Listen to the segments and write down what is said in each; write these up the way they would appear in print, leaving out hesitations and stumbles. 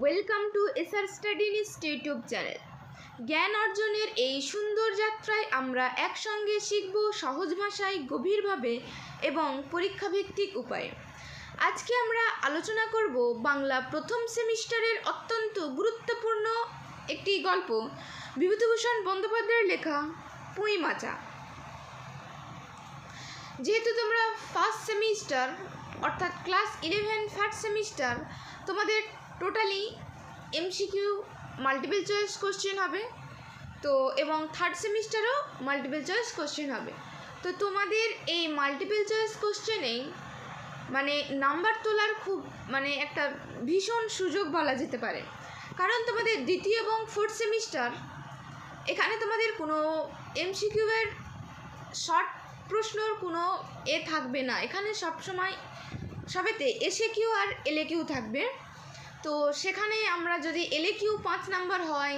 Welcome to SR study institute YouTube channel. জ্ঞান অর্জনের এই সুন্দর যাত্রায় আমরা একসঙ্গে শিখব সহজ ভাষায়, গভীরভাবে এবং পরীক্ষাভিত্তিক উপায়ে। আজকে আমরা আলোচনা করব বাংলা প্রথম সেমিস্টারের অত্যন্ত গুরুত্বপূর্ণ একটি গল্প, বিভূতিভূষণ বন্দ্যোপাধ্যায়ের লেখা পুঁই মাচা। যেহেতু তোমরা ফার্স্ট সেমিস্টার অর্থাৎ ক্লাস 11 ফার্স্ট সেমিস্টার, তোমাদের totally MCQ multiple choice question হবে, তো এবং থার্ড সেমিস্টারও মাল্টিপল চয়েস কোশ্চেন হবে। তো তোমাদের এই মাল্টিপল চয়েস কোশ্চেনেই নাম্বার তোলার খুব একটা ভীষণ সুযোগ বলা যেতে পারে, কারণ তোমাদের দ্বিতীয় এবং ফোর্থ সেমিস্টার এখানে তোমাদের কোনো এমসিকিউ এর শর্ট প্রশ্নর কোনো থাকবে না। এখানে সবসময় সবেতে এসএকিউ আর এলএকিউ থাকবে। তো সেখানে আমরা যদি এলএকিউ 5 নাম্বার হয়,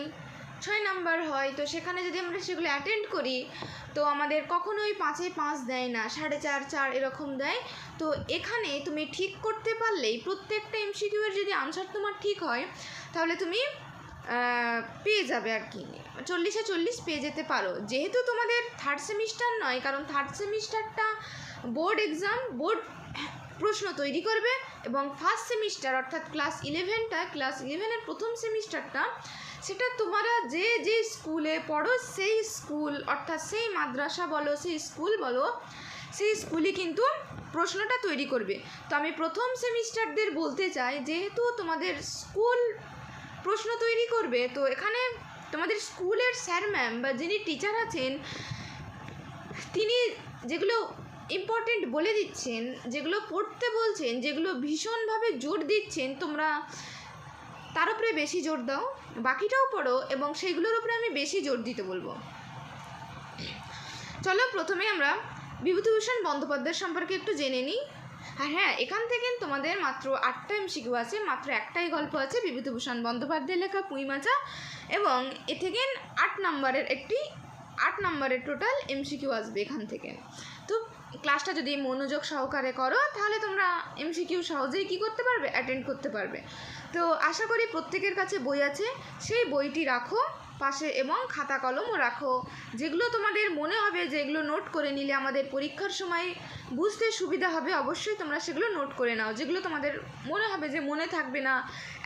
6 নাম্বার হয়, তো সেখানে যদি আমরা সেগুলো অ্যাটেন্ড করি তো আমাদের কখনোই 5-এ 5 দেয় না, 4.5, 4 এরকম দেয়। তো এখানে তুমি ঠিক করতে পারলেই প্রত্যেকটা এমসিকিউ এর যদি আনসার তোমার ঠিক হয় তাহলে তুমি পেয়ে যাবে আর কি, 40-এ 40 পেয়ে যেতে পারো। যেহেতু তোমাদের থার্ড সেমিস্টার নয়, কারণ থার্ড সেমিস্টারটা বোর্ড এক্সাম, বোর্ড প্রশ্ন তৈরি করবে, এবং ফার্স্ট সেমিস্টার অর্থাৎ ক্লাস 11-এর প্রথম সেমিস্টারটা সেটা তোমরা যে যে স্কুলে পড়ো সেই স্কুল অর্থাৎ সেই মাদ্রাসা বলো, সেই স্কুল বলো, সেই স্কুলই কিন্তু প্রশ্নটা তৈরি করবে। তো আমি প্রথম সেমিস্টারদের বলতে চাই, যেহেতু তোমাদের স্কুল প্রশ্ন তৈরি করবে, তো এখানে তোমাদের স্কুলের স্যার ম্যাম বা যিনি টিচার আছেন তিনি যেগুলো ইম্পর্টেন্ট বলে দিচ্ছেন, যেগুলো পড়তে বলছেন, যেগুলো ভীষণভাবে জোর দিচ্ছেন, তোমরা তার উপরে বেশি জোর দাও, বাকিটাও পড়ো এবং সেইগুলোর উপরে আমি বেশি জোর দিতে বলবো। চলো প্রথমে আমরা বিভূতিভূষণ বন্দ্যোপাধ্যায় সম্পর্কে একটু জেনে নিই। আর হ্যাঁ, এখান থেকে তোমাদের মাত্র 8টা এমসিকিউ আছে, মাত্র একটাই গল্প আছে বিভূতিভূষণ বন্দ্যোপাধ্যায়ের লেখা পুঁই মাচা, এবং এ থেকে 8 নম্বরের টোটাল এমসিকিউ আসবে এখান থেকে। তো ক্লাসটা যদি মনোযোগ সহকারে করো তাহলে তোমরা এমসিকিউ সহজেই কী করতে পারবে, অ্যাটেন্ড করতে পারবে। তো আশা করি প্রত্যেকের কাছে বই আছে, সেই বইটি রাখো পাশে এবং খাতা কলমও রাখো। যেগুলো তোমাদের মনে হবে যেগুলো নোট করে নিলে আমাদের পরীক্ষার সময় বুঝতে সুবিধা হবে, অবশ্যই তোমরা সেগুলো নোট করে নাও। যেগুলো তোমাদের মনে হবে যে মনে থাকবে না,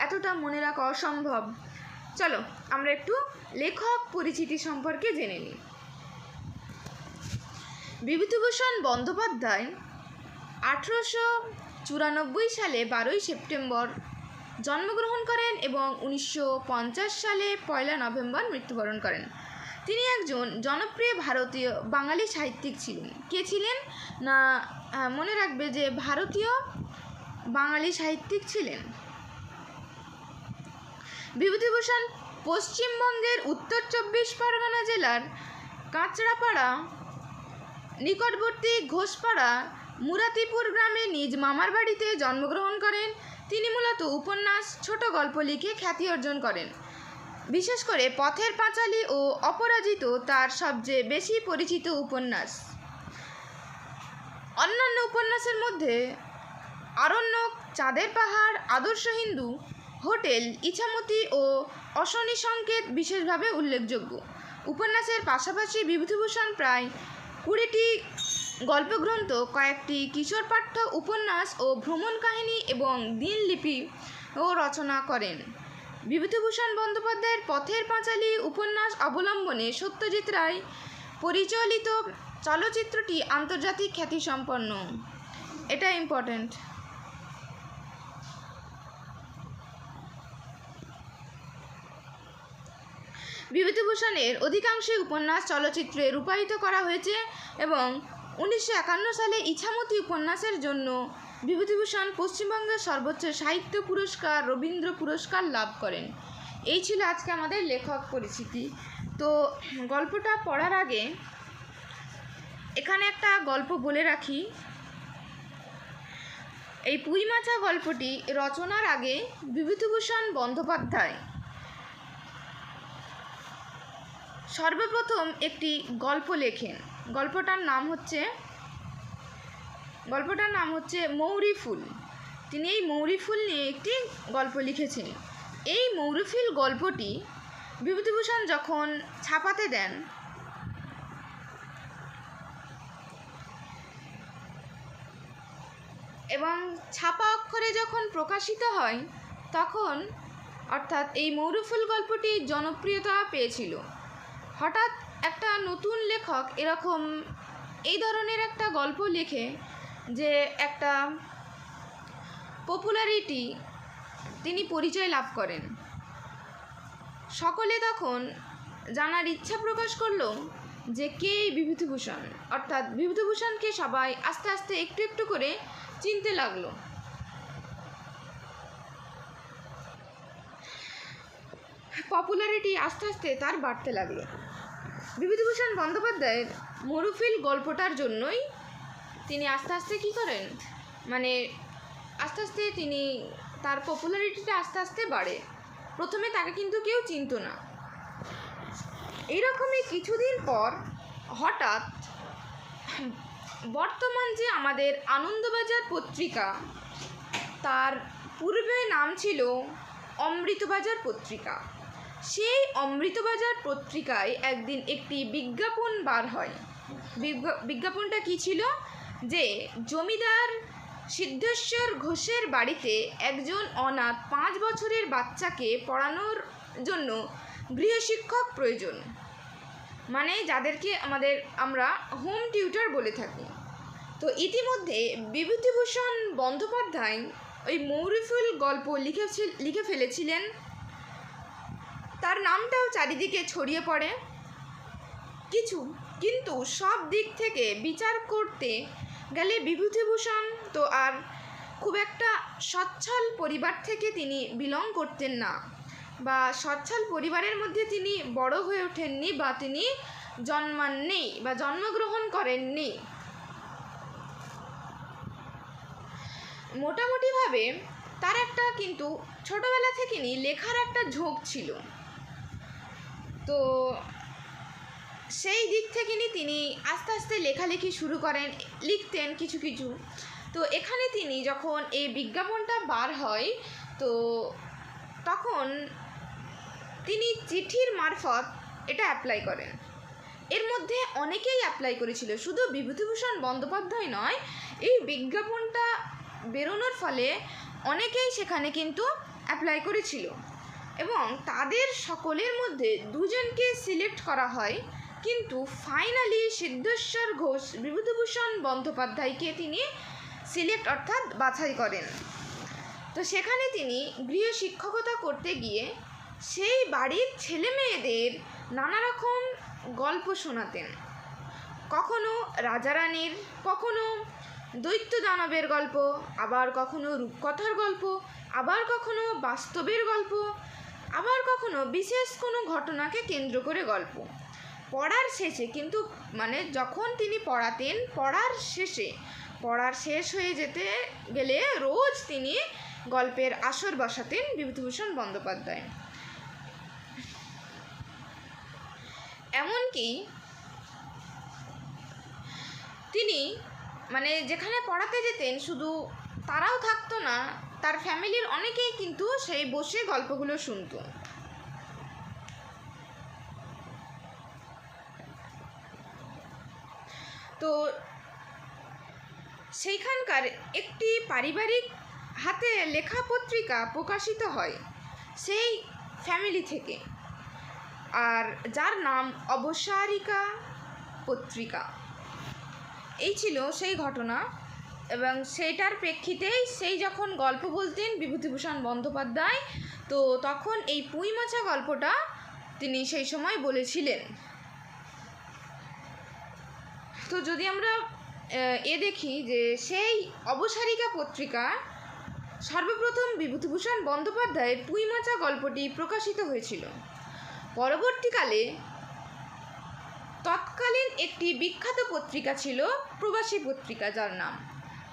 এতটা মনে রাখা অসম্ভব। চলো আমরা একটু লেখক পরিচিতি সম্পর্কে জেনে নিই। বিভূতিভূষণ বন্দ্যোপাধ্যায় 1894 সালে 12ই সেপ্টেম্বর জন্মগ্রহণ করেন এবং 1950 সালে 1 নভেম্বর মৃত্যুবরণ করেন। তিনি একজন জনপ্রিয় ভারতীয় বাঙালি সাহিত্যিক ছিলেন। কে ছিলেন না, মনে রাখবে যে ভারতীয় বাঙালি সাহিত্যিক ছিলেন। বিভূতিভূষণ পশ্চিমবঙ্গের উত্তর 24 পরগনা জেলার কাঁচরাপাড়া নিকটবর্তী ঘোষপাড়া মুরাতিপুর গ্রামে নিজ মামার বাড়িতে জন্মগ্রহণ করেন। তিনি মূলত উপন্যাস, ছোট গল্প লিখে খ্যাতি অর্জন করেন। বিশেষ করে পথের পাঁচালী ও অপরাজিত তার সবচেয়ে বেশি পরিচিত উপন্যাস। অন্যান্য উপন্যাসের মধ্যে আরণ্যক, চাঁদের পাহাড়, আদর্শ হিন্দু, হোটেল, ইছামতি ও অশনি সংকেত বিশেষভাবে উল্লেখযোগ্য। উপন্যাসের পাশাপাশি বিভূতিভূষণ প্রায় 20টি গল্পগ্রন্থ, কয়েকটি কিশোর পাঠ্য উপন্যাস ও ভ্রমণ কাহিনী এবং দিনলিপিও রচনা করেন। বিভূতিভূষণ বন্দ্যোপাধ্যায়ের পথের পাঁচালী উপন্যাস অবলম্বনে সত্যজিৎ রায় পরিচালিত চলচ্চিত্রটি আন্তর্জাতিক খ্যাতিসম্পন্ন। এটা ইম্পর্ট্যান্ট। বিভূতিভূষণের অধিকাংশই উপন্যাস চলচ্চিত্রে রূপায়িত করা হয়েছে এবং 1951 সালে ইছামতি উপন্যাসের জন্য বিভূতিভূষণ পশ্চিমবঙ্গের সর্বোচ্চ সাহিত্য পুরস্কার রবীন্দ্র পুরস্কার লাভ করেন। এই ছিল আজকে আমাদের লেখক পরিচিতি। তো গল্পটা পড়ার আগে এখানে একটা গল্প বলে রাখি। এই পুঁই মাচা গল্পটি রচনার আগে বিভূতিভূষণ বন্দ্যোপাধ্যায় সর্বপ্রথম একটি গল্প লেখেন। গল্পটার নাম হচ্ছে মৌরি ফুল। তিনি এই মৌরি ফুল নিয়ে একটি গল্প লিখেছেন। এই মৌরফিল গল্পটি বিভূতিভূষণ যখন ছাপাতে দেন এবং ছাপা অক্ষরে যখন প্রকাশিত হয় তখন অর্থাৎ এই মৌরফিল গল্পটি জনপ্রিয়তা পেয়েছিল। হঠাৎ একটা নতুন লেখক এরকম এই ধরনের একটা গল্প লেখে যে একটা পপুলারিটি তিনি পরিচয় লাভ করেন। সকলে তখন জানার ইচ্ছা প্রকাশ করলো যে কে এই বিভূতিভূষণ, অর্থাৎ বিভূতিভূষণকে সবাই আস্তে আস্তে একটু একটু করে চিনতে লাগলো। পপুলারিটি আস্তে আস্তে তার বাড়তে লাগলো। বিভূতিভূষণ বন্দ্যোপাধ্যায়ের মৌরফিল গল্পটার জন্যই তিনি আস্তে আস্তে কী করেন, মানে আস্তে আস্তে তিনি তার পপুলারিটিটা আস্তে আস্তে বাড়ে। প্রথমে তাকে কিন্তু কেউ চিনত না। এইরকমই কিছুদিন পর হঠাৎ বর্তমান যে আমাদের আনন্দবাজার পত্রিকা, তার পূর্বে নাম ছিল অমৃতবাজার পত্রিকা। সেই অমৃতবাজার পত্রিকায় একদিন একটি বিজ্ঞাপন বার হয়। বিজ্ঞাপনটা কী ছিল, যে জমিদার সিদ্ধেশ্বর ঘোষের বাড়িতে একজন অনাথ 5 বছরের বাচ্চাকে পড়ানোর জন্য গৃহশিক্ষক প্রয়োজন, মানে যাদেরকে আমরা হোম টিউটর বলে থাকি। তো ইতিমধ্যে বিভূতিভূষণ বন্দ্যোপাধ্যায় ওই মৌরফিল গল্প লিখে ফেলেছিলেন। তার নামটাও চারিদিকে ছড়িয়ে পড়ে। কিন্তু সব দিক থেকে বিচার করতে গেলে বিভূতিভূষণ তো আর খুব একটা সচ্ছল পরিবার থেকে তিনি বিলং করতেন না, বা সচ্ছল পরিবারের মধ্যে তিনি বড় হয়ে ওঠেননি, বা তিনি জন্মাননি বা জন্মগ্রহণ করেননি। মোটামুটিভাবে তার একটা কিন্তু ছোটবেলা থেকেই লেখার একটা ঝোঁক ছিল। তো সেই দিক থেকে তিনি আস্তে আস্তে লেখালেখি শুরু করেন, লিখতেন কিছু কিছু। তো এখানে তিনি যখন এই বিজ্ঞাপনটা বার হয়, তো তখন তিনি চিঠির মারফত এটা অ্যাপ্লাই করেন। এর মধ্যে অনেকেই অ্যাপ্লাই করেছিল, শুধু বিভূতিভূষণ বন্দ্যোপাধ্যায় নয়। এই বিজ্ঞাপনটা বেরোনোর ফলে অনেকেই সেখানে কিন্তু অ্যাপ্লাই করেছিল, এবং তাদের সকলের মধ্যে 2 জনকে সিলেক্ট করা হয়। কিন্তু ফাইনালি সিদ্ধেশ্বর ঘোষ বিভূতিভূষণ বন্দ্যোপাধ্যায়কে তিনি সিলেক্ট অর্থাৎ বাছাই করেন। তো সেখানে তিনি গৃহশিক্ষকতা করতে গিয়ে সেই বাড়ির ছেলে মেয়েদের নানা রকম গল্প শোনাতেন। কখনো রাজারানীর, কখনো দৈত্য দানবের গল্প, আবার কখনো রূপকথার গল্প, আবার কখনো বাস্তবের গল্প, আবার কখনো বিশেষ কোনো ঘটনাকে কেন্দ্র করে গল্প। পড়ার শেষে কিন্তু যখন তিনি পড়াতেন, পড়ার শেষ হয়ে যেতে গেলে রোজ তিনি গল্পের আসর বসাতেন বিভূতিভূষণ বন্দ্যোপাধ্যায়। এমনকি তিনি যেখানে পড়াতে যেতেন, শুধু তারাও থাকতো না, তার ফ্যামিলির অনেকেই কিন্তু সেই বসে গল্পগুলো শুনত। তো সেইখানকার একটি পারিবারিক হাতে লেখা পত্রিকা প্রকাশিত হয় সেই ফ্যামিলি থেকে, আর যার নাম অবসারিকা পত্রিকা। এই ছিল সেই ঘটনা, এবং সেইটার প্রেক্ষিতেই সেই যখন গল্প বলতেন বিভূতিভূষণ বন্দ্যোপাধ্যায়, তো তখন এই পুঁই মাছা গল্পটা তিনি সেই সময় বলেছিলেন। তো যদি আমরা দেখি যে সেই অবসারিকা পত্রিকা সর্বপ্রথম বিভূতিভূষণ বন্দ্যোপাধ্যায়ের পুঁই মাছা গল্পটি প্রকাশিত হয়েছিল। পরবর্তীকালে তৎকালীন একটি বিখ্যাত পত্রিকা ছিল প্রবাসী পত্রিকা, যার নাম,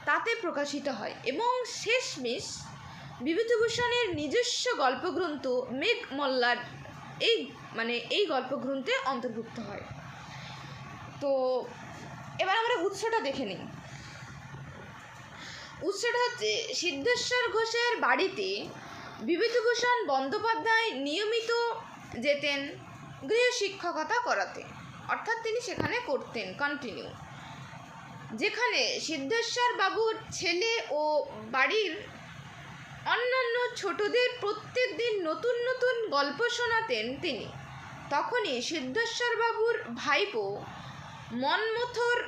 তাতে প্রকাশিত হয়, এবং শেষমেশ বিভূতিভূষণের নিজস্ব গল্পগ্রন্থ মেঘমল্লার এই গল্পগ্রন্থে অন্তর্ভুক্ত হয়। তো এবার আমরা উৎসটা দেখে নিই। উৎসটা হচ্ছে সিদ্ধেশ্বর ঘোষের বাড়িতে বিভূতিভূষণ বন্দ্যোপাধ্যায় নিয়মিত যেতেন গৃহশিক্ষকতা করাতে, অর্থাৎ তিনি সেখানে করতেন কন্টিনিউ, যেখানে সিদ্ধেশ্বর বাবুর ছেলে ও বাড়ির অন্যান্য ছোটদের প্রত্যেক দিন নতুন নতুন গল্প শোনাতেন তিনি। তখনই সিদ্ধেশ্বর বাবুর ভাইপো মনমথর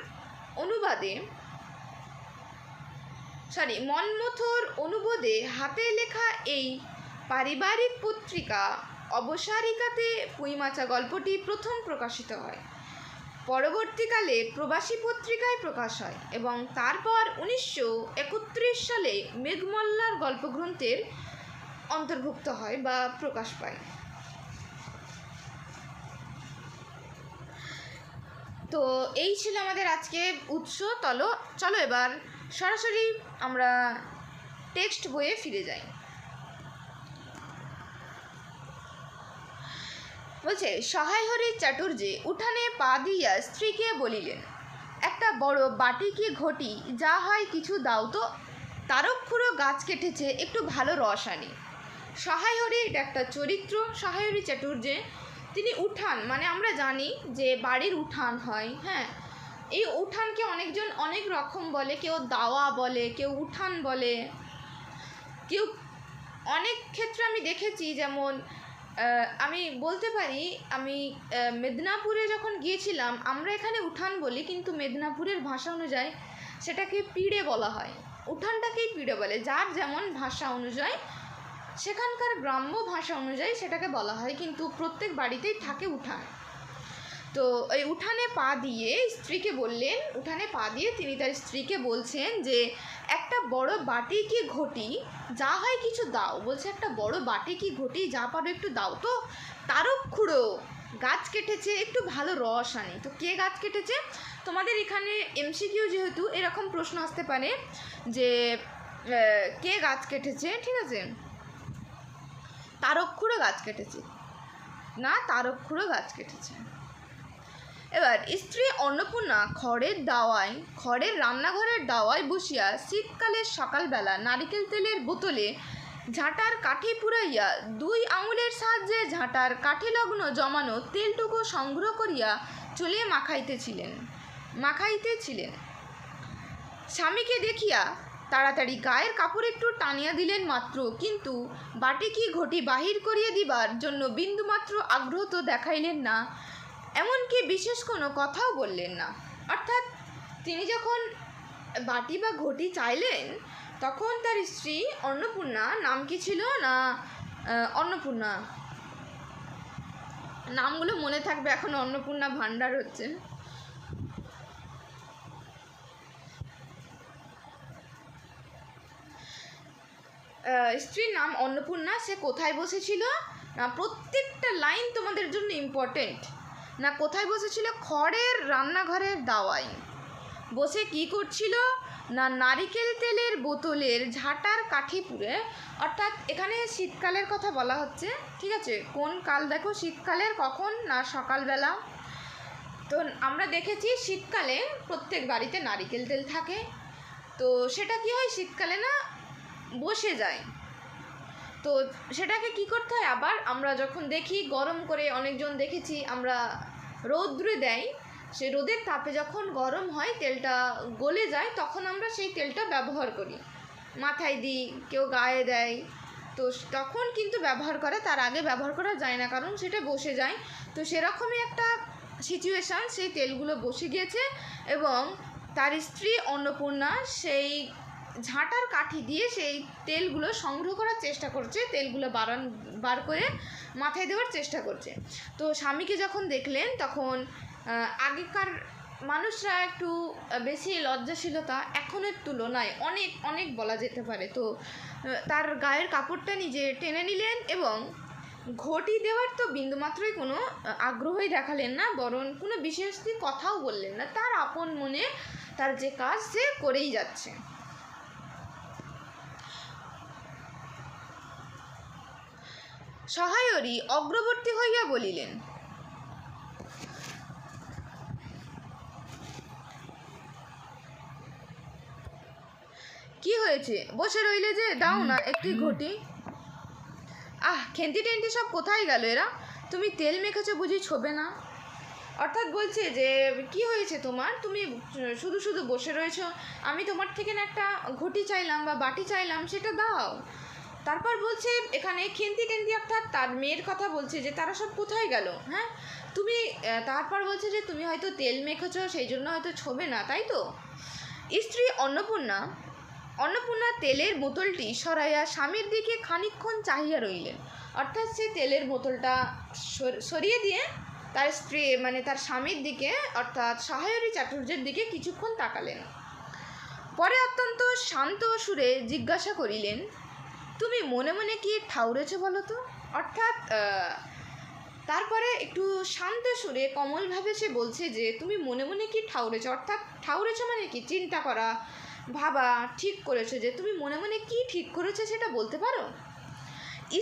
অনুবাদে হাতে লেখা এই পারিবারিক পত্রিকা অবসারিকাতে পুঁইমাচা গল্পটি প্রথম প্রকাশিত হয়। পরবর্তীকালে প্রবাসী পত্রিকায় প্রকাশ হয় এবং তারপর 1931 সালে মেঘমল্লার গল্পগ্রন্থের অন্তর্ভুক্ত হয় বা প্রকাশ পায়। তো এই ছিল আমাদের আজকে উৎস। চলো এবার সরাসরি আমরা টেক্সট বইয়ে ফিরে যাই। বলছে, সহায়হরি চাটুর্যে উঠানে পা দিয়া স্ত্রীকে বলিলেন, একটা বড় বাটি কি ঘটি যা হয় কিছু দাও তো, তারক্ষুরো গাছ কেটেছে, একটু ভালো রস আনি। সহায়হরি এটা একটা চরিত্র। সহায়হরি চাটুর্যে তিনি উঠান, মানে আমরা জানি যে বাড়ির উঠান হয়, হ্যাঁ, এই উঠানকে অনেকজন অনেক রকম বলে, কেউ দাওয়া বলে, কেউ উঠান বলে, কেউ অনেক ক্ষেত্রে আমি দেখেছি। যেমন আমি বলতে পারি, আমি মেদিনীপুরে যখন গিয়েছিলাম, আমরা এখানে উঠান বলি, কিন্তু মেদিনীপুরের ভাষা অনুযায়ী সেটাকে পিড়ে বলা হয়। উঠানটাকেই পিড়ে বলে, যার যেমন ভাষা অনুযায়ী, সেখানকার গ্রাম্য ভাষা অনুযায়ী সেটাকে বলা হয়, কিন্তু প্রত্যেক বাড়িতেই থাকে উঠান। তো ওই উঠানে পা দিয়ে স্ত্রীকে বললেন, উঠানে পা দিয়ে তিনি তার স্ত্রীকে বলছেন যে একটা বড় বাটি কি ঘটি যা হয় কিছু দাও। বলছে, একটা বড় বাটি কি ঘটি যা পারো একটু দাও তো, তারক্ষুরো গাছ কেটেছে, একটু ভালো রস আনি। তো কে গাছ কেটেছে? তোমাদের এখানে এমসিকিউ যেহেতু, এরকম প্রশ্ন আসতে পারে যে কে গাছ কেটেছে, ঠিক আছে, তারক্ষুরো গাছ কেটেছে না, তারক্ষুরো গাছ কেটেছে। এবার স্ত্রী অন্নপূর্ণা খড়ের রান্নাঘরের দাওয়ায় বসিয়া শীতকালের সকালবেলা নারিকেল তেলের বোতলে ঝাঁটার কাঠি পুরাইয়া 2 আঙুলের সাহায্যে ঝাঁটার কাঠি লগ্ন জমানো তেলটুকু সংগ্রহ করিয়া চুলে মাখাইতেছিলেন। স্বামীকে দেখিয়া তাড়াতাড়ি গায়ের কাপড় একটু টানিয়া দিলেন মাত্র, কিন্তু বাটি কি ঘটি বাহির করিয়া দিবার জন্য বিন্দুমাত্র আগ্রহ তো দেখাইলেন না, এমনকি বিশেষ কোনো কথাও বললেন না। অর্থাৎ তিনি যখন বাটি বা ঘটি চাইলেন, তখন তার স্ত্রী অন্নপূর্ণা, নাম কি ছিল না, অন্নপূর্ণা, নামগুলো মনে থাকবে, এখন অন্নপূর্ণা ভাণ্ডার হচ্ছে। স্ত্রীর নাম অন্নপূর্ণা। সে কোথায় বসেছিল না, প্রত্যেকটা লাইন তোমাদের জন্য ইম্পর্টেন্ট। না, কোথায় বসেছিল? খড়ের রান্নাঘরের দাওয়ায় বসে কি করছিল না, নারিকেল তেলের বোতলের ঝাঁটার কাঠি পুড়ে। অর্থাৎ এখানে শীতকালের কথা বলা হচ্ছে, ঠিক আছে, কোন কাল দেখো, শীতকালের কখন না, সকালবেলা। তো আমরা দেখেছি শীতকালে প্রত্যেক বাড়িতে নারিকেল তেল থাকে, তো সেটা কি হয়, শীতকালে না বসে যায়। তো সেটাকে কি করতে হয়, আবার আমরা যখন দেখি গরম করে, অনেকজন দেখেছি আমরা রৌদ্রে দেয়, সেই রোদের তাপে যখন গরম হয়, তেলটা গলে যায়, তখন আমরা সেই তেলটা ব্যবহার করি, মাথায় দিই, কেউ গায়ে দেয়। তো তখন কিন্তু ব্যবহার করে, তার আগে ব্যবহার করা যায় না, কারণ সেটা বসে যায়। তো সেরকমই একটা সিচুয়েশান, সেই তেলগুলো বসে গিয়েছে এবং তার স্ত্রী অন্নপূর্ণা সেই ঝাঁটার কাঠি দিয়ে সেই তেলগুলো সংগ্রহ করার চেষ্টা করছে, তেলগুলো বার করে মাথায় দেওয়ার চেষ্টা করছে। তো স্বামীকে যখন দেখলেন, তখন আগেকার মানুষরা একটু বেশি লজ্জাশীলতা, এখনের তুলনায় অনেক অনেক বলা যেতে পারে। তো তার গায়ের কাপড়টা নিজে টেনে নিলেন এবং ঘটি দেওয়ার তো বিন্দুমাত্রই কোনো আগ্রহই দেখালেন না, বরং কোনো বিশেষ কথাও বললেন না। তার আপন মনে তার যে কাজ সে করেই যাচ্ছে। সহায়রী অগ্রবর্তী হইয়া বলিলেন, কি হয়েছে, বসে রইলে যে, দাও না একটি ঘটি। খেন্তি টেন্তি সব কোথায় গেল এরা? তুমি তেল মেখেছো বুঝি ছোবে না? অর্থাৎ বলছে যে কি হয়েছে তোমার, তুমি শুধু শুধু বসে রয়েছো, আমি তোমার থেকে না একটা ঘটি চাইলাম বা বাটি চাইলাম, সেটা দাও। তারপর বলছে এখানে খেন্তি টেন্তি অর্থাৎ তার মেয়ের কথা বলছে যে তারা সব কোথায় গেল। হ্যাঁ, তুমি তারপর বলছে যে তুমি হয়তো তেল মেখেছো সেই জন্য হয়তো ছোবে না, তাই তো? স্ত্রী অন্নপূর্ণা তেলের বোতলটি সরাইয়া স্বামীর দিকে খানিকক্ষণ চাহিয়া রইলেন। অর্থাৎ সে তেলের বোতলটা সরিয়ে দিয়ে তার স্ত্রী মানে তার স্বামীর দিকে অর্থাৎ সহায়রী চাটুর্যের দিকে কিছুক্ষণ তাকালেন। পরে অত্যন্ত শান্ত সুরে জিজ্ঞাসা করিলেন, তুমি মনে মনে কি ঠাউরেছ বলো তো? অর্থাৎ তারপরে একটু শান্ত সুরে কোমলভাবে সে বলছে যে তুমি মনে মনে কি ঠাউরেছ। অর্থাৎ ঠাউরেছ মানে কি? চিন্তা করা, ভাবা, ঠিক করেছো, যে তুমি মনে মনে কি ঠিক করেছো সেটা বলতে পারো?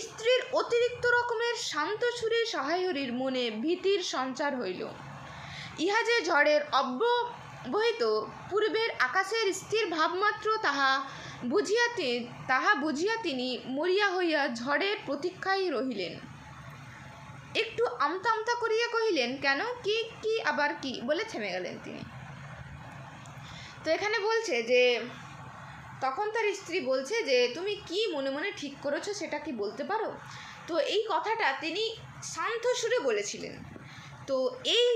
স্ত্রীর অতিরিক্ত রকমের শান্ত সুরে সহায়রীর মনে ভীতির সঞ্চার হইল। ইহা যে ঝড়ের অব্যবহিত পূর্বের আকাশের স্থির ভাবমাত্র তাহা বুঝিয়া তিনি মরিয়া হইয়া ঝড়ের প্রতীক্ষায় রহিলেন। একটু আমতা আমতা করিয়া কহিলেন, কেন, কি কি আবার কি, বলে থেমে গেলেন তিনি। তো এখানে বলছে যে তখন তার স্ত্রী বলছে যে তুমি কি মনে মনে ঠিক করেছো সেটা কি বলতে পারো? তো এই কথাটা তিনি শান্ত সুরে বলেছিলেন। তো এই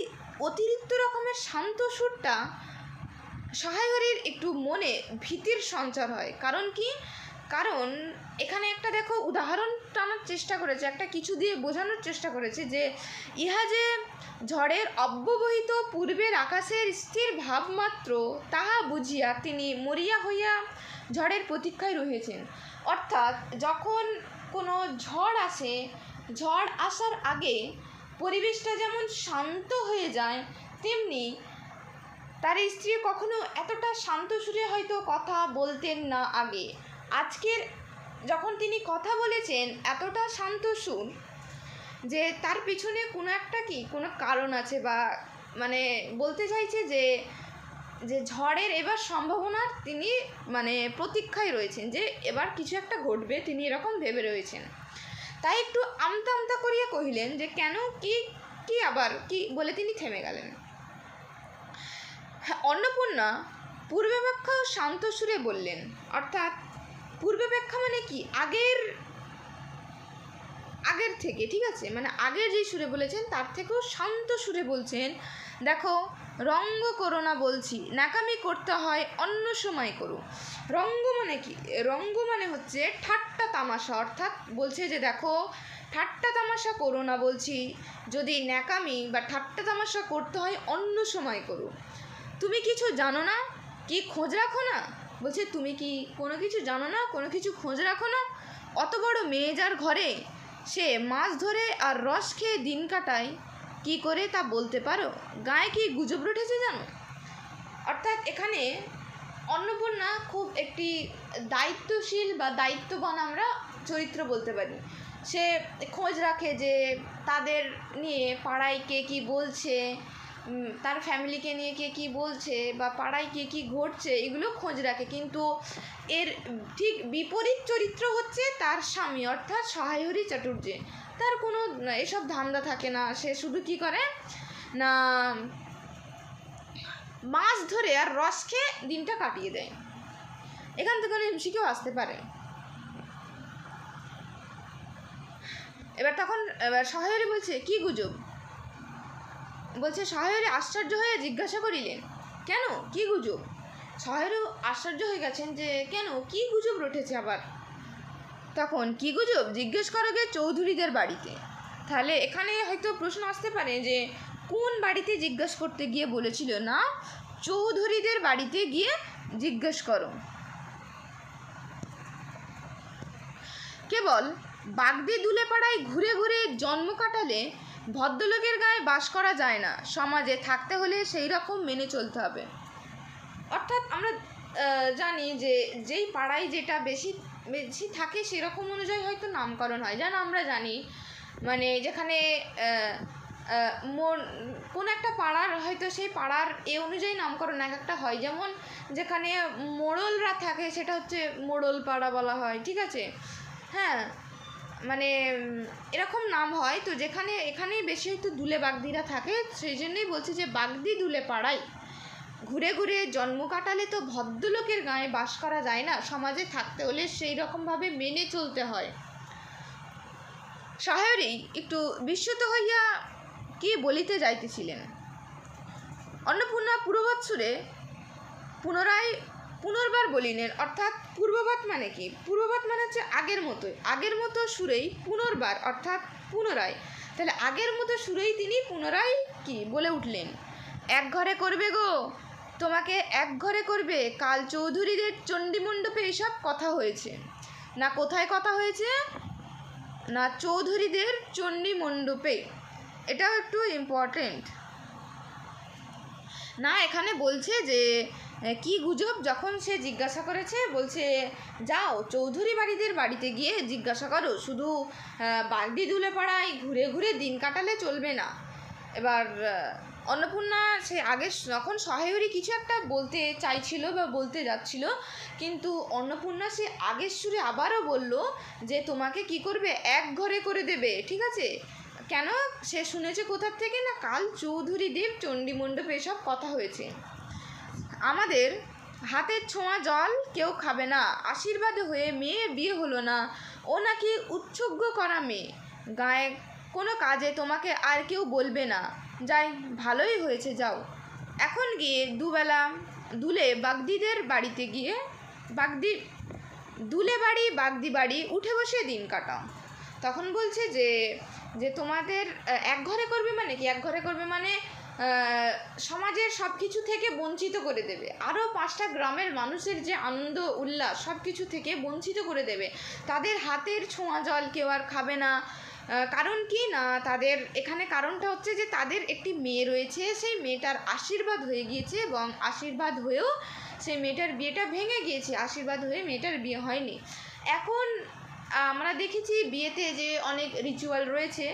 অতিরিক্ত রকমের শান্ত সুরটা সহায়রীর একটু মনে ভীতির সঞ্চার হয়। কারণ কি? কারণ এখানে একটা দেখো উদাহরণ টানার চেষ্টা করেছে, একটা কিছু দিয়ে বোঝানোর চেষ্টা করেছে যে ইহা যে ঝড়ের অব্যবহিত পূর্বের আকাশের স্থির ভাবমাত্র তাহা বুঝিয়া তিনি মরিয়া হইয়া ঝড়ের প্রতীক্ষায় রহিয়েছেন। অর্থাৎ যখন কোনো ঝড় আসে, ঝড় আসার আগে পরিবেশটা যেমন শান্ত হয়ে যায়, তেমনি তার স্ত্রী কখনো এতটা শান্ত সুরে হয়তো কথা বলতেন না আগে। আজকের যখন তিনি কথা বলেছেন এতটা শান্ত সুর, যে তার পিছনে কোনো কারণ আছে, বা মানে বলতে চাইছে যে ঝড়ের এবার সম্ভাবনার তিনি মানে প্রতীক্ষায় রয়েছেন, যে এবার কিছু একটা ঘটবে, তিনি এরকম ভেবে রয়েছেন। তাই একটু আমতা আমতা করিয়া কহিলেন যে কেন, কি কি আবার কি, বলে তিনি থেমে গেলেন। অন্নপূর্ণা পূর্বাপেক্ষাও শান্ত সুরে বললেন। অর্থাৎ পূর্বাপেক্ষা মানে কি? আগের থেকে, ঠিক আছে, মানে আগের যে সুরে বলেছেন তার থেকেও শান্ত সুরে বলছেন, দেখো রঙ্গ করো না বলছি, ন্যাকামি করতে হয় অন্য সময় করো। রঙ্গ মানে কি? রঙ্গ মানে হচ্ছে ঠাট্টা তামাশা। অর্থাৎ বলছে যে দেখো ঠাট্টা তামাশা করো না বলছি, যদি ন্যাকামি বা ঠাট্টা তামাশা করতে হয় অন্য সময় করো। তুমি কিছু জানো না, কি খোঁজ রাখো না? বলছে তুমি কি কোনো কিছু জানো না, কোনো কিছু খোঁজ রাখো না? অত বড় মেয়ে যার ঘরে, সে মাছ ধরে আর রস খেয়ে দিন কাটায়, কি করে তা বলতে পারো? গায়ে কি গুজব উঠেছে জানো? অর্থাৎ এখানে অন্নপূর্ণা খুব একটি দায়িত্বশীল বা দায়িত্ববান আমরা চরিত্র বলতে পারি। সে খোঁজ রাখে যে তাদের নিয়ে পাড়ায় কে কী বলছে, তার ফ্যামিলিকে নিয়ে কে কী বলছে, বা পাড়ায় কে কী ঘটছে, এগুলো খোঁজ রাখে। কিন্তু এর ঠিক বিপরীত চরিত্র হচ্ছে তার স্বামী, অর্থাৎ সহায়রী চাটুর্যে। তার কোনো এসব ধান্দা থাকে না, সে শুধু কী করে না মাছ ধরে আর রস খেয়ে দিনটা কাটিয়ে দেয়। এখান থেকে এমসিকিউ আসতে পারে। এবার সহায়রী বলছে কি গুজব? বলছে সহায়রী আশ্চর্য হয়ে জিজ্ঞাসা করিলেন, কেন, কি গুজব? সহায়রী আশ্চর্য হয়ে গেছেন যে কেন, কি গুজব রটেছে আবার। তখন কি গুজব জিজ্ঞেস করো গে চৌধুরীদের বাড়িতে। তাহলে এখানে হয়তো প্রশ্ন আসতে পারে যে কোন বাড়িতে জিজ্ঞেস করতে গিয়ে বলেছিল, না চৌধুরীদের বাড়িতে গিয়ে জিজ্ঞেস করো। কেবল বাগদি দুলে পাড়ায় ঘুরে ঘুরে জন্ম কাটালে ভদ্রলোকের গায়ে বাস করা যায় না, সমাজে থাকতে হলে সেই রকম মেনে চলতে হবে। অর্থাৎ আমরা জানি যে যেই পাড়ায় যেটা বেশি বেশি থাকে সেরকম অনুযায়ী হয়তো নামকরণ হয়, যেন আমরা জানি মানে যেখানে কোন একটা পাড়ার হয়তো সেই পাড়ার এ অনুযায়ী নামকরণ এক একটা হয়। যেমন যেখানে মোড়লরা থাকে সেটা হচ্ছে মোড়ল পাড়া বলা হয়, ঠিক আছে। হ্যাঁ, মানে এরকম নাম হয়, তো যেখানে এখানেই বেশি হয়তো দুলে বাগদিরা থাকে, সেই জন্যই বলছে যে বাগদি দুলে পাড়ায় ঘুরে ঘুরে জন্ম কাটালে তো ভদ্রলোকের গায়ে বাস করা যায় না, সমাজে থাকতে হলে সেই রকমভাবে মেনে চলতে হয়। সাহেবী একটু বিস্মিত হইয়া কি বলিতে যাইতেছিলেন। অন্নপূর্ণা পূর্ববৎসরে পুনর্বার বলিলেন, অর্থাৎ পূর্ববৎ মানে কি? পূর্ববৎ মানে হচ্ছে আগের মতো সুরেই পুনর্বার অর্থাৎ পুনরায়। তাহলে আগের মতো সুরেই তিনি পুনরায় কি বলে উঠলেন, এক ঘরে করবে গো, তোমাকে এক ঘরে করবে। কাল চৌধুরীদের চণ্ডীমণ্ডপে এসব কথা হয়েছে। না কোথায় কথা হয়েছে? না চৌধুরীদের চণ্ডীমণ্ডপে। এটাও একটু ইম্পর্টেন্ট না। এখানে বলছে যে কি গুজব, যখন সে জিজ্ঞাসা করেছে বলছে যাও চৌধুরী বাড়িদের বাড়িতে গিয়ে জিজ্ঞাসা করো, শুধু বাগদি দুলে পাড়ায় ঘুরে ঘুরে দিন কাটালে চলবে না। এবার অন্নপূর্ণা সে আগে যখন সহায়রী কিছু একটা বলতে চাইছিল বা বলতে যাচ্ছিল, কিন্তু অন্নপূর্ণা সে আগের সুরে আবারও বলল যে তোমাকে কি করবে, এক ঘরে করে দেবে। ঠিক আছে, কেন? সে শুনেছে কোথার থেকে? না কাল চৌধুরীদেব চণ্ডীমণ্ডপে এসব কথা হয়েছে। আমাদের হাতের ছোঁয়া জল কেউ খাবে না, আশীর্বাদ হয়ে মেয়ের বিয়ে হলো না, ও নাকি উৎসর্গ করা মেয়ে, গায়ে কোনো কাজে তোমাকে আর কেউ বলবে না। যাই, ভালোই হয়েছে, যাও এখন গিয়ে দুবেলা দুলে বাগদিদের বাড়িতে গিয়ে দুলে বাড়ি বাগদি বাড়ি উঠে বসে দিন কাটাও। তখন বলছে যে তোমাদের এক ঘরে করবে মানে কি? এক ঘরে করবে মানে সমাজের সব কিছু থেকে বঞ্চিত করে দেবে, আরও 5টা গ্রামের মানুষের যে আনন্দ উল্লাস সব কিছু থেকে বঞ্চিত করে দেবে। তাদের হাতের ছোঁয়া জল কেউ আর খাবে না। কারণ কি না, তাদের এখানে কারণটা হচ্ছে যে তাদের একটি মেয়ে রয়েছে, সেই মেয়েটার আশীর্বাদ হয়ে গিয়েছে এবং আশীর্বাদ হয়েও সেই মেয়েটার বিয়েটা ভেঙে গিয়েছে, আশীর্বাদ হয়ে মেয়েটার বিয়ে হয়নি। এখন আমরা দেখেছি বিয়েতে যে অনেক রিচুয়াল রয়েছে,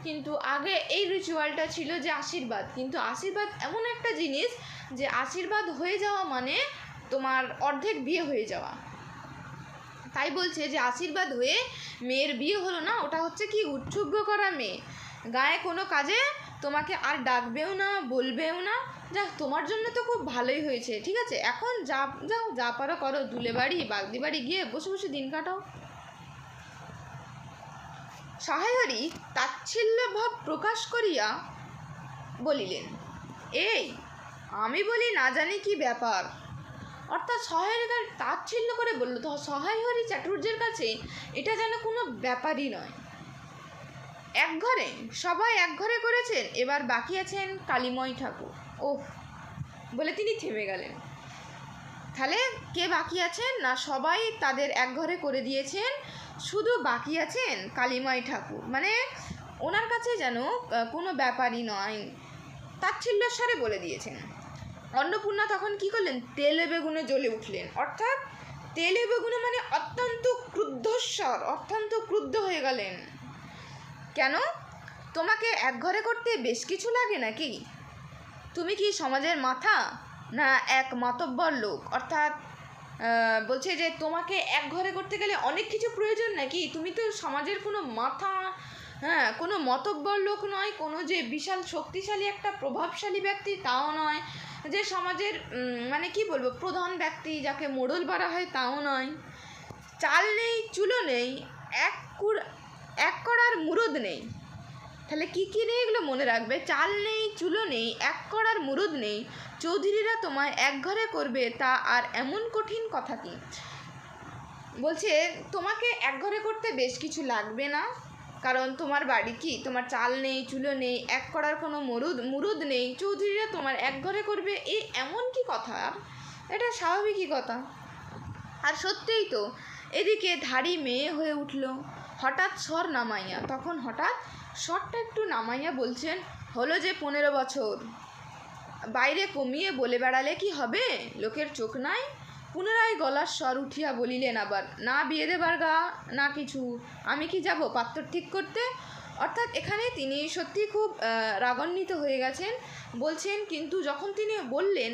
কিন্তু আগে এই রিচুয়ালটা ছিল যে আশীর্বাদ। কিন্তু আশীর্বাদ এমন একটা জিনিস যে আশীর্বাদ হয়ে যাওয়া মানে তোমার অর্ধেক বিয়ে হয়ে যাওয়া। তাই বলছে যে আশীর্বাদ হয়ে মেয়ের বিয়ে হলো না, ওটা হচ্ছে কি উৎসর্গ করা মেয়ে, গায়ে কোনো কাজে তোমাকে আর ডাকবেও না, বলবেও না। যাক, তোমার জন্য তো খুব ভালোই হয়েছে, ঠিক আছে, এখন যাও যা পারো করো, দুলে বাড়ি বাগদি বাড়ি গিয়ে বসে বসে দিন কাটাও। সহায়রী তাচ্ছিল্য ভাব প্রকাশ করিয়া বলিলেন, এই আমি বলি না জানি কি ব্যাপার। অর্থাৎ সহায়রীকে তাচ্ছিল্য করে বলল, তো সহায়রী চাটুর্যের কাছে এটা যেন কোনো ব্যাপারই নয়। এক ঘরে সবাই এক ঘরে করেছেন, এবার বাকি আছেন কালীময় ঠাকুর। ওহ বলে তিনি থেমে গেলেন। তাহলে কে বাকি আছেন? না সবাই তাদের এক ঘরে করে দিয়েছেন, শুধু বাকি আছেন কালীময় ঠাকুর। মানে ওনার কাছে যেন কোনো ব্যাপারই নয়, তাচ্ছিল্যের স্বরে বলে দিয়েছেন। অন্নপূর্ণা তখন কি করলেন? তেলে বেগুনে জ্বলে উঠলেন। অর্থাৎ তেলে বেগুনে মানে অত্যন্ত ক্রুদ্ধস্বর, অত্যন্ত ক্রুদ্ধ হয়ে গেলেন। কেন? তোমাকে এক ঘরে করতে বেশ কিছু লাগে নাকি? তুমি কি সমাজের মাথা, না এক মাতব্বর লোক? অর্থাৎ বলছে যে তোমাকে এক ঘরে করতে গেলে অনেক কিছু প্রয়োজন নাকি? তুমি তো সমাজের কোনো মাথা, হ্যাঁ, কোনো মতব্বর লোক নয়, কোনো যে বিশাল শক্তিশালী একটা প্রভাবশালী ব্যক্তি তাও নয়, যে সমাজের মানে কি বলবো প্রধান ব্যক্তি যাকে মোড়ল বলা হয় তাও নয়। চাল নেই, চুলো নেই, এক কড়ার মুরদ নেই। তাহলে কী কী নেই এগুলো মনে রাখবে। চাল নেই, চুলো নেই, এক কড়ার মুরদ নেই, চৌধুরীরা তোমায় এক ঘরে করবে, তা আর এমন কঠিন কথা কি? বলছে তোমাকে এক ঘরে করতে বেশ কিছু লাগবে না, কারণ তোমার বাড়ি কি, তোমার চাল নেই, চুলো নেই, এক কড়ার কোনো মুরদ নেই, চৌধুরীরা তোমার এক ঘরে করবে, এই এমন কি কথা? এটা স্বাভাবিকই কথা। আর সত্যিই তো এদিকে ধাড়ি মেয়ে হয়ে উঠল, হঠাৎ স্বর নামাইয়া, তখন হঠাৎ স্বরটা একটু নামাইয়া বলছেন, হলো যে 15 বছর, বাইরে কমিয়ে বলে বেড়ালে কি হবে? লোকের চোখ নাই। পুনরায় গলার স্বর উঠিয়া বলিলেন আবার, না বিয়ে দেবার গা না কিছু, আমি কি যাব পাত্র ঠিক করতে? অর্থাৎ এখানে তিনি সত্যি খুব রাগান্বিত হয়ে গেছেন। বলছেন, কিন্তু যখন তিনি বললেন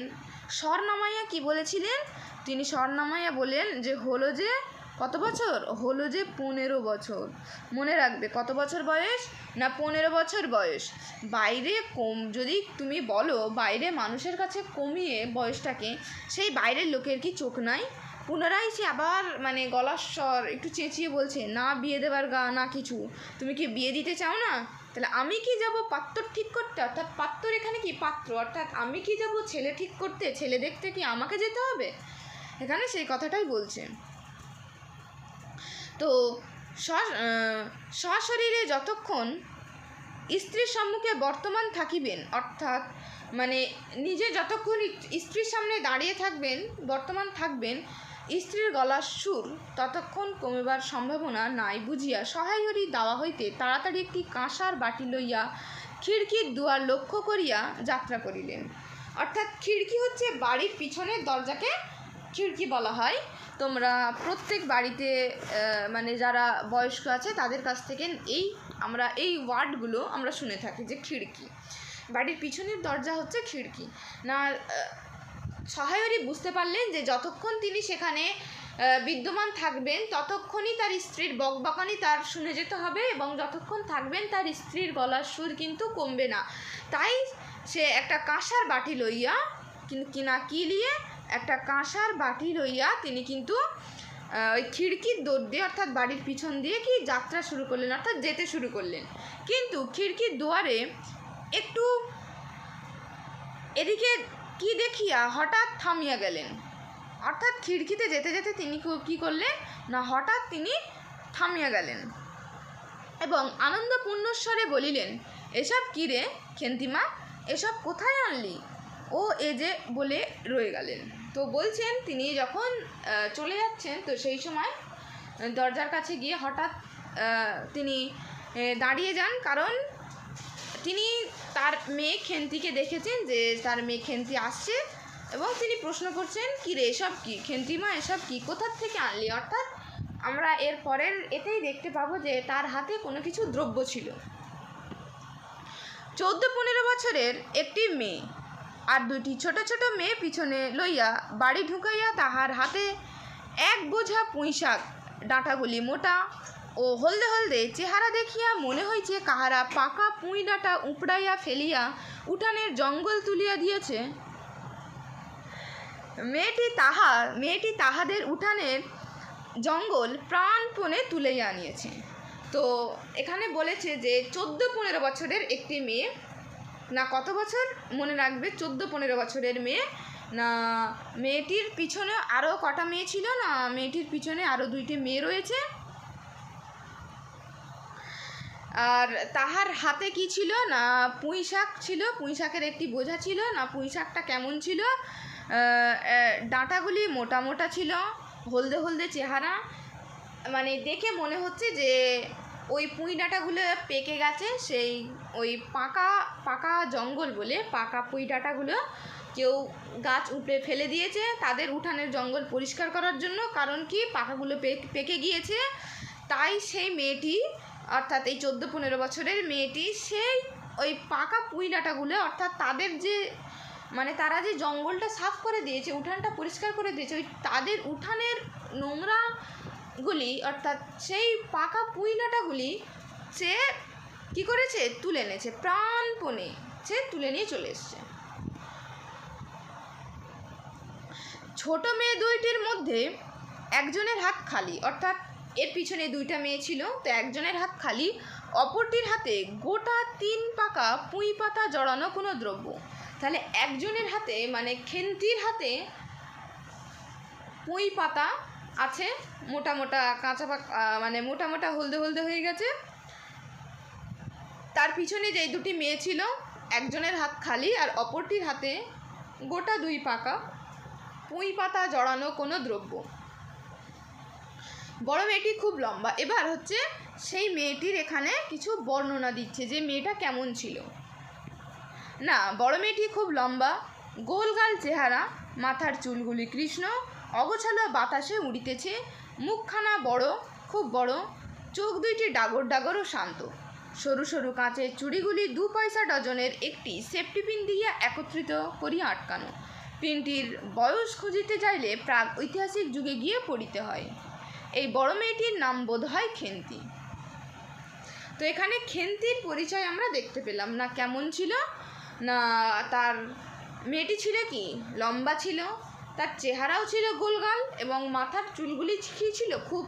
স্বর নামাইয়া কি বলেছিলেন? তিনি স্বর নামাইয়া বললেন যে হলো যে কত বছর? হলো যে 15 বছর। মনে রাখবে কত বছর বয়স? না 15 বছর বয়স। বাইরে যদি তুমি বলো বাইরে মানুষের কাছে কমিয়ে বয়সটাকে, সেই বাইরের লোকের কি চোখ নাই? পুনরায় সে আবার মানে গলার স্বর একটু চেঁচিয়ে বলছে, না বিয়ে দেবার গা না কিছু, তুমি কি বিয়ে দিতে চাও না? তাহলে আমি কি যাব পাত্র ঠিক করতে? অর্থাৎ পাত্র এখানে কি পাত্র, অর্থাৎ আমি কি যাব ছেলে ঠিক করতে? ছেলে দেখতে কি আমাকে যেতে হবে? এখানে সেই কথাটাই বলছে। তো সশরীরে যতক্ষণ স্ত্রীর সম্মুখে বর্তমান থাকিবেন, অর্থাৎ মানে নিজে যতক্ষণ স্ত্রীর সামনে দাঁড়িয়ে থাকবেন, বর্তমান থাকবেন, স্ত্রীর গলার সুর ততক্ষণ কমিবার সম্ভাবনা নাই বুঝিয়া সহায়রী দাওয়া হইতে তাড়াতাড়ি একটি কাঁসার বাটি লইয়া খিড়কির দুয়ার লক্ষ্য করিয়া যাত্রা করিলেন। অর্থাৎ খিড়কি হচ্ছে বাড়ির পিছনের দরজাকে খিড়কি বলা হয়। তোমরা প্রত্যেক বাড়িতে মানে যারা বয়স্ক আছে তাদের কাছ থেকে আমরা এই ওয়ার্ডগুলো আমরা শুনে থাকি যে খিড়কি, বাড়ির পিছনের দরজা হচ্ছে খিড়কি। না সহায়রী বুঝতে পারলেন যে যতক্ষণ তিনি সেখানে বিদ্যমান থাকবেন ততক্ষণই তার স্ত্রীর বকবকানি তার শুনে যেতে হবে, এবং যতক্ষণ থাকবেন তার স্ত্রীর গলার সুর কিন্তু কমবে না। তাই সে একটা কাঁসার বাটি লইয়া একটা কাঁসার বাটি লইয়া তিনি কিন্তু ওই খিড়কির দৌড় দিয়ে অর্থাৎ বাড়ির পিছন দিয়ে কি যাত্রা শুরু করলেন, অর্থাৎ যেতে শুরু করলেন। কিন্তু খিড়কির দুয়ারে একটু এদিকে কি দেখিয়া হঠাৎ থামিয়া গেলেন। অর্থাৎ খিড়কিতে যেতে যেতে তিনি কী করলেন না হঠাৎ তিনি থামিয়া গেলেন এবং আনন্দপূর্ণ স্বরে বলিলেন, এসব কী রে খেন্তিমা, এসব কোথায় আনলি? ও এ যে বলে রয়ে গেলেন। তো বলছেন তিনি যখন চলে যাচ্ছেন তো সেই সময় দরজার কাছে গিয়ে হঠাৎ তিনি দাঁড়িয়ে যান, কারণ তিনি তার মেয়ে খেন্তিকে দেখেছেন যে তার মেয়ে খেন্তি আসছে এবং তিনি প্রশ্ন করছেন, কী রে এসব কী খেন্তিমা, এসব কী, কোথার থেকে আনলি? অর্থাৎ আমরা এর পরের এতেই দেখতে পাবো যে তার হাতে কোনো কিছু দ্রব্য ছিল। 14-15 বছরের একটি মেয়ে আর দুটি ছোট ছোট মেয়ে পিছনে লইয়া বাড়ি ঢুকাইয়া তাহার হাতে এক বোঝা পুঁইশাক, ডাঁটাগুলি মোটা ও হলদে হলদে চেহারা দেখিয়া মনে হইছে কাহারা পাকা পুঁই ডাঁটা উপড়াইয়া ফেলিয়া উঠানের জঙ্গল তুলিয়া দিয়েছে। মেয়েটি তাহাদের উঠানের জঙ্গল প্রাণপণে তুলিয়া আনিয়েছে। তো এখানে বলেছে যে 14-15 বছরের একটি মেয়ে, না কত বছর মনে রাখবে, 14-15 বছরের মেয়ে, না মেয়েটির পিছনে আরও কটা মেয়ে ছিল, না মেয়েটির পিছনে আরও 2টি মেয়ে রয়েছে। আর তাহার হাতে কি ছিল, না পুঁইশাক ছিল, পুঁইশাকের একটি বোঝা ছিল। না পুঁইশাকটা কেমন ছিল, ডাঁটাগুলি মোটা মোটা ছিল, হলদে হলদে চেহারা, মানে দেখে মনে হচ্ছে যে ওই পুঁই ডাঁটাগুলো পেকে গেছে, সেই ওই পাকা জঙ্গল বলে পাকা পুঁই ডাঁটাগুলো কেউ গাছ উপড়ে ফেলে দিয়েছে তাদের উঠানের জঙ্গল পরিষ্কার করার জন্য, কারণ কি পাকাগুলো পেকে গিয়েছে। তাই সেই মেয়েটি, অর্থাৎ এই 14-15 বছরের মেয়েটি সেই ওই পাকা পুঁই ডাঁটাগুলো, অর্থাৎ তাদের যে মানে তারা যে জঙ্গলটা সাফ করে দিয়েছে, উঠানটা পরিষ্কার করে দিয়েছে, ওই তাদের উঠানের নোংরাগুলি অর্থাৎ সেই পাকা পুঁই ডাঁটাগুলি সে কী করেছে, তুলে এনেছে, প্রাণপণে সে তুলে নিয়ে চলে এসছে। ছোট মেয়ে 2টির মধ্যে একজনের হাত খালি, অর্থাৎ এর পিছনে 2টা মেয়ে ছিল, তো একজনের হাত খালি, অপরটির হাতে গোটা 3 পাকা পুঁই পাতা জড়ানো কোনো দ্রব্য। তাহলে একজনের হাতে মানে খেন্তির হাতে পুঁই পাতা আছে, মোটা মোটা কাঁচা পাকা, মানে মোটা মোটা হলদে হলদে হয়ে গেছে। তার পিছনে যেই 2টি মেয়ে ছিল একজনের হাত খালি আর অপরটির হাতে গোটা 2 পাকা পুঁই পাতা জড়ানো কোনো দ্রব্য। বড় মেয়েটি খুব লম্বা। এবার হচ্ছে সেই মেয়েটির এখানে কিছু বর্ণনা দিচ্ছে যে মেয়েটা কেমন ছিল। না বড় মেয়েটি খুব লম্বা, গোলগাল চেহারা, মাথার চুলগুলি কৃষ্ণ, অগোছালো বাতাসে উড়িতেছে, মুখখানা বড়, খুব বড়, চোখ 2টি ডাগর ডাগর ও শান্ত, সরু সরু কাঁচের চুড়িগুলি 2 পয়সা ডজনের একটি সেফটি পিন দিয়া একত্রিত করিয়া আটকানো। পিনটির বয়স খুঁজিতে চাইলে প্রাক ঐতিহাসিক যুগে গিয়ে পড়িতে হয়। এই বড় মেয়েটির নাম বোধ হয় খেন্তি। তো এখানে খেন্তির পরিচয় আমরা দেখতে পেলাম না, কেমন ছিল না, তার মেয়েটি ছিল কি লম্বা ছিল, তার চেহারাও ছিল গোলগাল এবং মাথার চুলগুলি কী ছিল খুব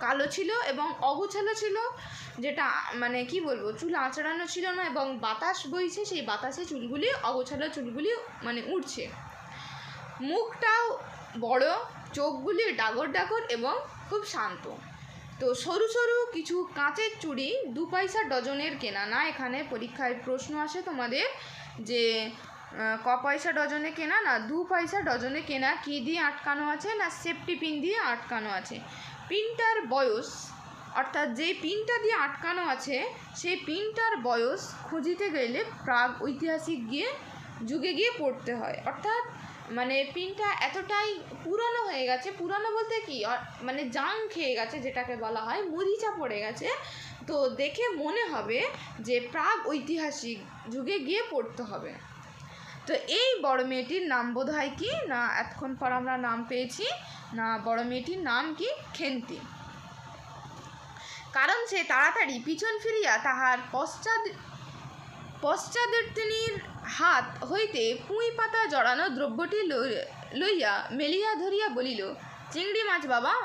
কালো ছিল এবং অগোছালো ছিল, যেটা মানে কি বলবো চুল আঁচড়ানো ছিল না এবং বাতাস বইছে, সেই বাতাসে চুলগুলি অগোছালো চুলগুলি মানে উঠছে। মুখটাও বড়, চোখগুলি ডাগর ডাগর এবং খুব শান্ত। তো সরু সরু কিছু কাঁচের চুড়ি 2 পয়সা ডজনের কেনা, না এখানে পরীক্ষায় প্রশ্ন আসে তোমাদের যে ক পয়সা ডজনে কেনা, না 2 পয়সা ডজনে কেনা। কী দিয়ে আটকানো আছে না সেফটি পিন দিয়ে আটকানো আছে। পিনটার বয়স অর্থাৎ যেই পিনটা দিয়ে আটকানো আছে সেই পিনটার বয়স খুঁজিতে গেলে প্রাগ ঐতিহাসিক যুগে গিয়ে পড়তে হয়। অর্থাৎ মানে পিনটা এতটাই পুরানো হয়ে গেছে, পুরানো বলতে কি মানে জাং খেয়ে গেছে, যেটাকে বলা হয় মরিচা পড়ে গেছে, তো দেখে মনে হবে যে প্রাগ ঐতিহাসিক যুগে গিয়ে পড়তে হবে। তো এই বড় মেয়েটির নাম বোধ হয় কি না, এতক্ষণ পর আমরা নাম পেয়েছি না, বড় মেয়েটির নাম কি খেন্তি। কারণ সে তাড়াতাড়ি পিছন ফিরিয়া তাহার পশ্চাদ্বর্তিনীর হাত হইতে পুঁই পাতা জড়ানো দ্রব্যটি লইয়া মেলিয়া ধরিয়া বলিল, চিংড়ি মাছ বাবা।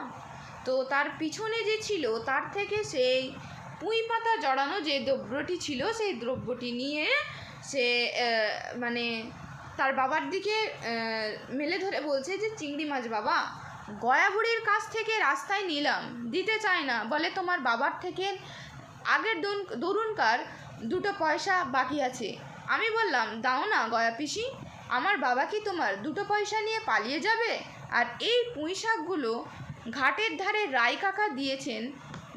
তো তার পিছনে যে ছিল তার থেকে সেই পুঁই পাতা জড়ানো যে দ্রব্যটি ছিল সেই দ্রব্যটি নিয়ে সে মানে তার বাবার দিকে মেলে ধরে বলছে যে চিংড়ি মাছ বাবা। গয়া বুড়ির কাছ থেকে রাস্তায় নিলাম, দিতে চায় না, বলে তোমার বাবার থেকে আগের দরুনকার 2 পয়সা বাকি আছে। আমি বললাম দাও না গয়া পিসি, আমার বাবা কি তোমার 2 পয়সা নিয়ে পালিয়ে যাবে? আর এই পুঁই শাকগুলো ঘাটের ধারে রাই কাকা দিয়েছেন,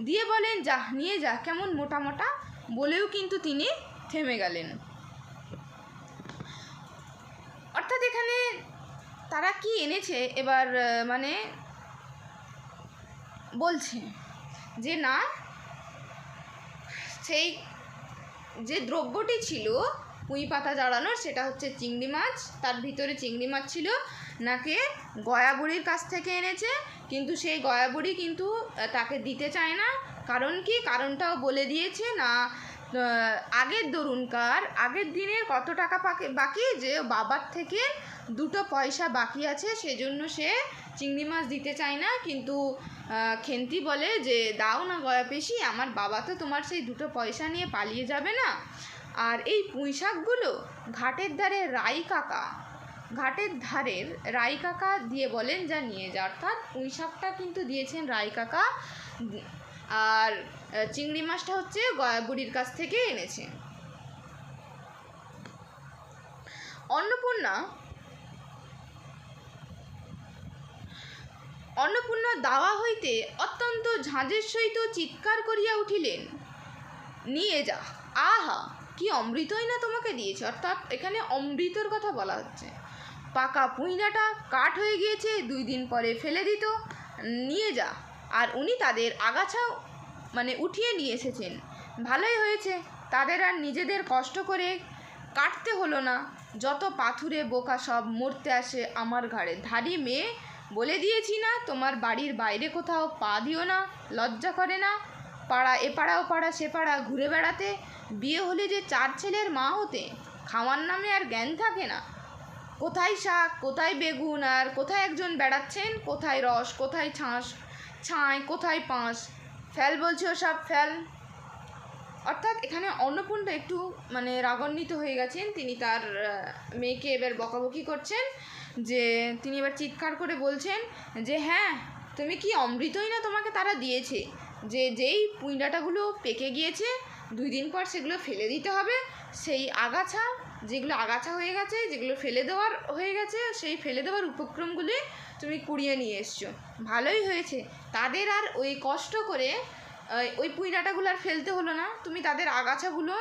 দিয়ে বলেন যা নিয়ে যা, কেমন মোটা মোটা, বলেও কিন্তু তিনি থেমে গেলেন। অর্থাৎ এখানে তারা কি এনেছে এবার মানে বলছে যে না, সেই যে দ্রব্যটি ছিল পুঁই পাতা জড়ানোর সেটা হচ্ছে চিংড়ি মাছ, তার ভিতরে চিংড়ি মাছ ছিল, নাকে গয়া বুড়ির কাছ থেকে এনেছে, কিন্তু সেই গয়া বুড়ি কিন্তু তাকে দিতে চায় না। কারণ কি, কারণটাও বলে দিয়েছে না, আগের আগের দিনের কত টাকা বাকি, যে বাবার থেকে 2 পয়সা বাকি আছে, সেজন্য সে চিংড়ি মাছ দিতে চায় না। কিন্তু খেন্তি বলে যে দাও না গয়া পেশি, আমার বাবা তো তোমার সেই 2 পয়সা নিয়ে পালিয়ে যাবে না। আর এই পুঁই শাকগুলো ঘাটের ধারের রাই কাকা দিয়ে বলেন যা নিয়ে যা। অর্থাৎ পুঁই শাকটা কিন্তু দিয়েছেন রাই কাকা, আর চিংড়ি মাছটা হচ্ছে গয়া বুড়ির কাছ থেকে এনেছে। অন্নপূর্ণা দাওয়া হইতে অত্যন্ত ঝাঁঝের সহিত চিৎকার করিয়া উঠিলেন, নিয়ে যা, আহা কি অমৃতই না তোমাকে দিয়েছে। অর্থাৎ এখানে অমৃতর কথা বলা হচ্ছে। পাকা পুঁইডাটা কাঠ হয়ে গিয়েছে, 2 দিন পরে ফেলে দিত, নিয়ে যা। আর উনি তাদের আগাছাও মানে উঠিয়ে নিয়ে এসেছেন, ভালোই হয়েছে, তাদের আর নিজেদের কষ্ট করে কাটতে হলো না। যত পাথুরে বোকা সব মরতে আসে আমার ঘাড়ে। ধাড়ি মেয়ে, বলে দিয়েছি না তোমার বাড়ির বাইরে কোথাও পা দিও না, লজ্জা করে না? পাড়া এপাড়া ওপাড়া সেপাড়া ঘুরে বেড়াতে, বিয়ে হলে যে 4 ছেলের মা হতে, খাওয়ার নামে আর জ্ঞান থাকে না। কোথায় শাক, কোথায় বেগুন, আর কোথায় একজন বেড়াচ্ছেন, কোথায় রস, কোথায় ছাই, কোথায় পাঁশ, ফেল বলছে ওসব ফেল। অর্থাৎ এখানে অন্নপূর্ণা একটু মানে রাগান্বিত হয়ে গেছেন, তিনি তার মেয়েকে এবার বকাবকি করছেন, যে তিনি এবার চিৎকার করে বলছেন যে হ্যাঁ তুমি কি অমৃতই না তোমাকে তারা দিয়েছে, যে যেই পুঁইডাটাগুলো পেকে গিয়েছে 2 দিন পর সেগুলো ফেলে দিতে হবে, সেই আগাছা যেগুলো আগাছা হয়ে গেছে, যেগুলো ফেলে দেওয়ার হয়ে গেছে, সেই ফেলে দেওয়ার উপক্রমগুলি তুমি কুড়িয়ে নিয়ে এসছো, ভালোই হয়েছে। তাদের আর ওই কষ্ট করে ওই পুঁইডাটাগুলো আর ফেলতে হলো না, তুমি তাদের আগাছাগুলো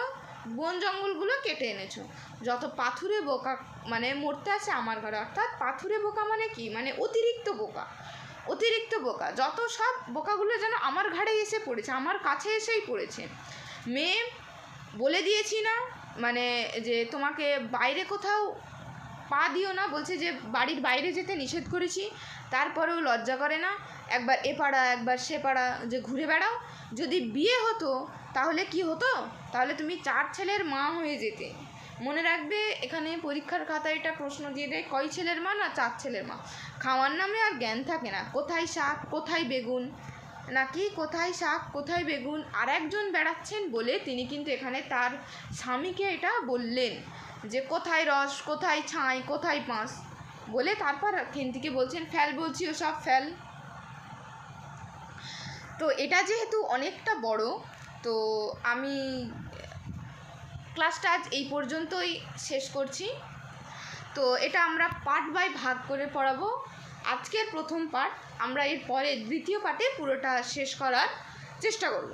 বন জঙ্গলগুলো কেটে এনেছো। যত পাথুরে বোকা মানে মরতে আসে আমার ঘরে। অর্থাৎ পাথুরে বোকা মানে কি, মানে অতিরিক্ত বোকা, যত সব বোকাগুলো যেন আমার ঘাড়ে এসে পড়েছে, আমার কাছে এসেই পড়েছে। মেয়ে, বলে দিয়েছি না মানে যে তোমাকে বাইরে কোথাও পা দিও না, বলছে যে বাড়ির বাইরে যেতে নিষেধ করেছি, তারপরেও লজ্জা করে না, একবার এ পাড়া একবার সে পাড়া যে ঘুরে বেড়াও। যদি বিয়ে হতো তাহলে কি হতো? তাহলে তুমি 4 ছেলের মা হয়ে যেতে। মনে রাখবে, এখানে পরীক্ষার খাতায় এটা প্রশ্ন দিয়ে দেয়, কয় ছেলের মা না 4 ছেলের মা। খাওয়ার নামে আর জ্ঞান থাকে না, কোথায় শাক কোথায় বেগুন, নাকি কোথায় শাক কোথায় বেগুন। আর একজন বেড়াচ্ছেন বলে তিনি কিন্তু এখানে তার স্বামীকে এটা বললেন যে কোথায় রস কোথায় ছাই কোথায় পাঁস, বলে তারপর খেন্তিকে বলছেন ফেল, বলছি ও সব ফেল। তো এটা যেহেতু অনেকটা বড়, তো আমি ক্লাসটা আজ এই পর্যন্তই শেষ করছি। তো এটা আমরা পার্ট বাই ভাগ করে পড়াবো। আজকের প্রথম পার্ট, আমরা এর পরে দ্বিতীয় পার্টে পুরোটা শেষ করার চেষ্টা করব।